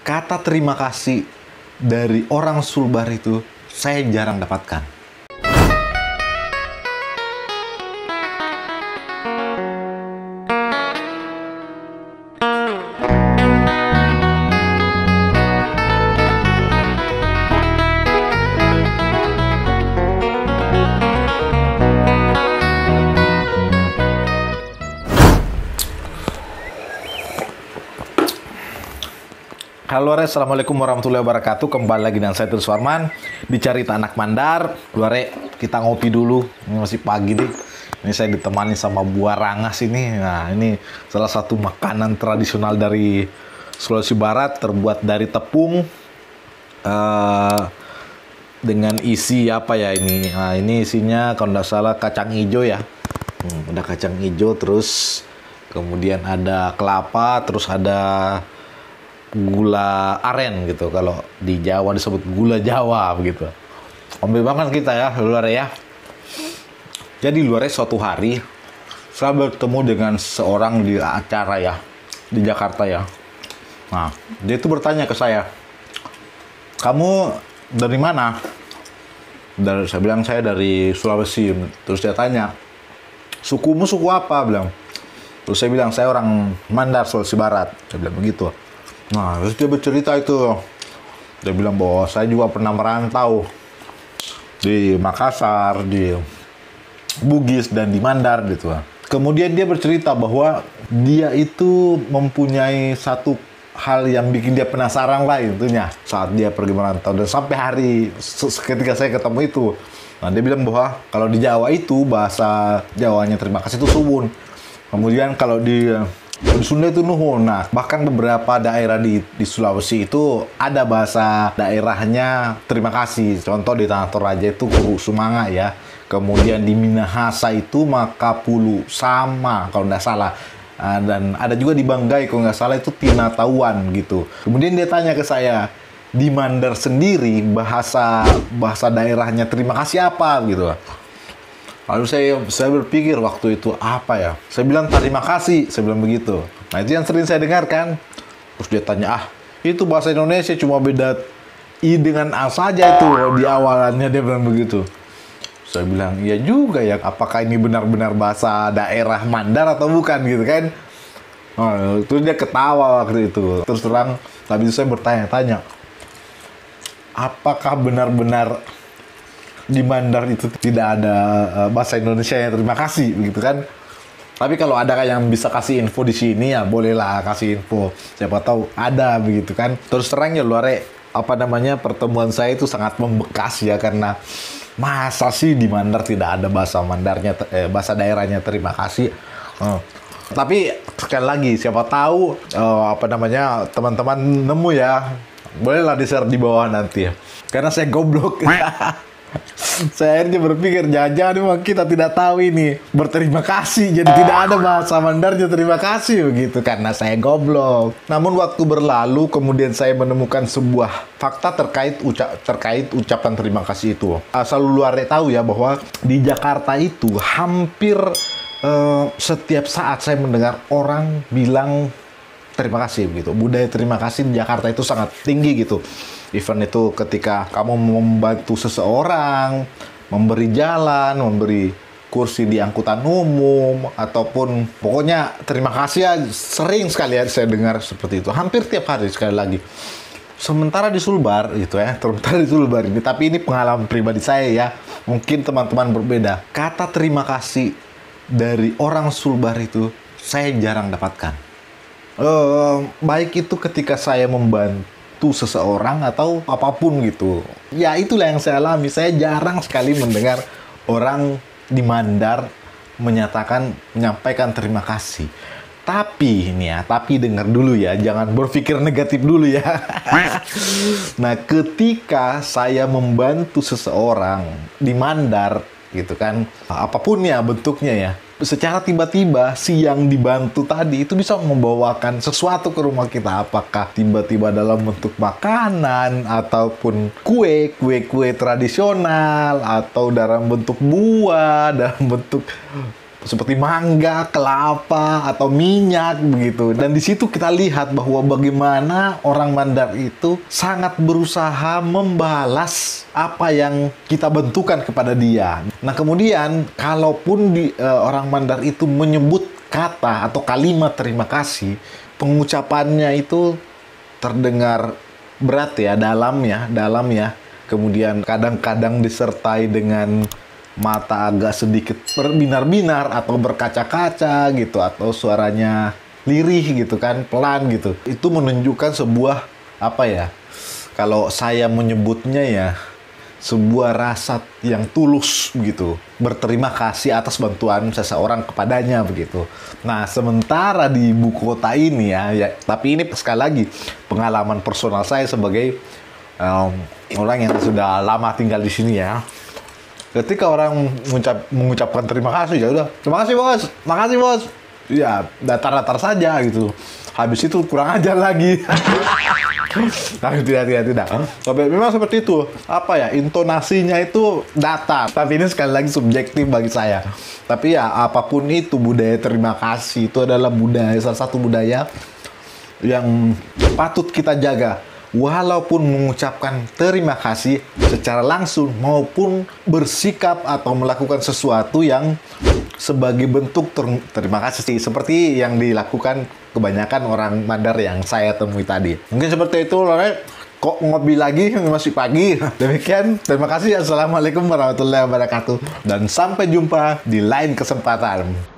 Kata terima kasih dari orang Sulbar itu saya jarang dapatkan. Halo, assalamualaikum warahmatullahi wabarakatuh. Kembali lagi dengan saya Terus Warman di Cerita Anak Mandar. Luare, kita ngopi dulu. Ini masih pagi nih. Ini saya ditemani sama buah rangas ini. Nah, ini salah satu makanan tradisional dari Sulawesi Barat, terbuat dari tepung dengan isi apa ya ini? Nah, ini isinya kalau nggak salah kacang hijau ya. Ada kacang hijau, terus kemudian ada kelapa, terus ada gula aren gitu. Kalau di Jawa disebut gula Jawa begitu. Ambil banget kita ya, luar ya. Jadi luar suatu hari saya bertemu dengan seorang di acara ya di Jakarta ya. Nah, dia itu bertanya ke saya, "Kamu dari mana?" Saya bilang saya dari Sulawesi. Terus dia tanya, "Sukumu suku apa?" Bilang. Terus saya bilang saya orang Mandar, Sulawesi Barat. Saya bilang begitu. Nah, terus dia bercerita itu. Dia bilang bahwa saya juga pernah merantau di Makassar, di Bugis, dan di Mandar gitu. Kemudian dia bercerita bahwa dia itu mempunyai satu hal yang bikin dia penasaran lah intinya saat dia pergi merantau. Dan sampai hari ketika saya ketemu itu, nah dia bilang bahwa kalau di Jawa itu bahasa Jawanya terima kasih itu suwun. Kemudian kalau di Sunda itu nuhun. Nah, bahkan beberapa daerah di Sulawesi itu ada bahasa daerahnya terima kasih. Contoh di Tanah Toraja itu Kuru Sumanga ya. Kemudian di Minahasa itu Makapulu sama kalau nggak salah. Dan ada juga di Banggai kalau nggak salah itu Tinatauan gitu. Kemudian dia tanya ke saya, di Mandar sendiri bahasa daerahnya terima kasih apa gitu. Lalu saya berpikir waktu itu apa ya? Saya bilang terima kasih, saya bilang begitu. Nah itu yang sering saya dengarkan. Terus dia tanya, itu bahasa Indonesia cuma beda I dengan A saja itu di awalannya, dia bilang begitu. Saya bilang, iya juga ya, apakah ini benar-benar bahasa daerah Mandar atau bukan gitu kan? Nah, terus dia ketawa waktu itu. Terus terang, habis itu saya bertanya-tanya, apakah benar-benar di Mandar itu tidak ada bahasa Indonesia yang terima kasih begitu kan? Tapi kalau ada yang bisa kasih info di sini ya bolehlah kasih info. Siapa tahu ada begitu kan? Terus terang ya luare pertemuan saya itu sangat membekas ya, karena masa sih di Mandar tidak ada bahasa Mandarnya bahasa daerahnya terima kasih. Tapi sekali lagi siapa tahu teman-teman nemu ya. Bolehlah di-share di bawah nanti ya. Karena saya goblok. Saya akhirnya berpikir, jangan-jangan memang kita tidak tahu ini berterima kasih, jadi tidak ada bahasa Mandarnya terima kasih begitu, karena saya goblok. Namun waktu berlalu, kemudian saya menemukan sebuah fakta terkait ucapan terima kasih itu. Asal luar tahu ya bahwa di Jakarta itu hampir setiap saat saya mendengar orang bilang terima kasih begitu. Budaya terima kasih di Jakarta itu sangat tinggi gitu. Even itu ketika kamu membantu seseorang, memberi jalan, memberi kursi di angkutan umum, ataupun pokoknya terima kasih ya, sering sekali ya saya dengar seperti itu. Hampir tiap hari sekali lagi. Sementara di Sulbar gitu ya, sementara di Sulbar ini, tapi ini pengalaman pribadi saya ya. Mungkin teman-teman berbeda. Kata terima kasih dari orang Sulbar itu saya jarang dapatkan. Baik itu ketika saya membantu seseorang atau apapun gitu. Ya itulah yang saya alami. Saya jarang sekali mendengar orang di Mandar menyampaikan terima kasih. Tapi dengar dulu ya, jangan berpikir negatif dulu ya. Nah, ketika saya membantu seseorang di Mandar gitu kan, apapun ya bentuknya ya, secara tiba-tiba si yang dibantu tadi itu bisa membawakan sesuatu ke rumah kita. Apakah tiba-tiba dalam bentuk makanan, ataupun kue tradisional, atau dalam bentuk buah, dalam bentuk seperti mangga, kelapa, atau minyak begitu. Dan di situ kita lihat bahwa bagaimana orang Mandar itu sangat berusaha membalas apa yang kita bentukan kepada dia. Nah kemudian kalaupun orang Mandar itu menyebut kata atau kalimat terima kasih, pengucapannya itu terdengar berat ya, dalam ya. Kemudian kadang-kadang disertai dengan mata agak sedikit berbinar-binar atau berkaca-kaca gitu, atau suaranya lirih gitu kan, pelan gitu. Itu menunjukkan sebuah apa ya? Kalau saya menyebutnya ya, sebuah rasa yang tulus begitu, berterima kasih atas bantuan seseorang kepadanya begitu. Nah sementara di ibu kota ini ya, tapi ini sekali lagi pengalaman personal saya sebagai orang yang sudah lama tinggal di sini ya. Ketika orang mengucapkan terima kasih, ya udah, terima kasih bos, makasih bos. Ya datar-datar saja gitu. Habis itu kurang ajar lagi. Tapi tidak. Tapi memang seperti itu. Apa ya, intonasinya itu datar. Tapi ini sekali lagi subjektif bagi saya. Tapi ya apapun itu, budaya terima kasih itu adalah salah satu budaya yang patut kita jaga. Walaupun mengucapkan terima kasih secara langsung maupun bersikap atau melakukan sesuatu yang sebagai bentuk terima kasih, seperti yang dilakukan kebanyakan orang Mandar yang saya temui tadi. Mungkin seperti itu, Lore. Kok ngopi lagi, masih pagi. Demikian, terima kasih. Assalamualaikum warahmatullahi wabarakatuh. Dan sampai jumpa di lain kesempatan.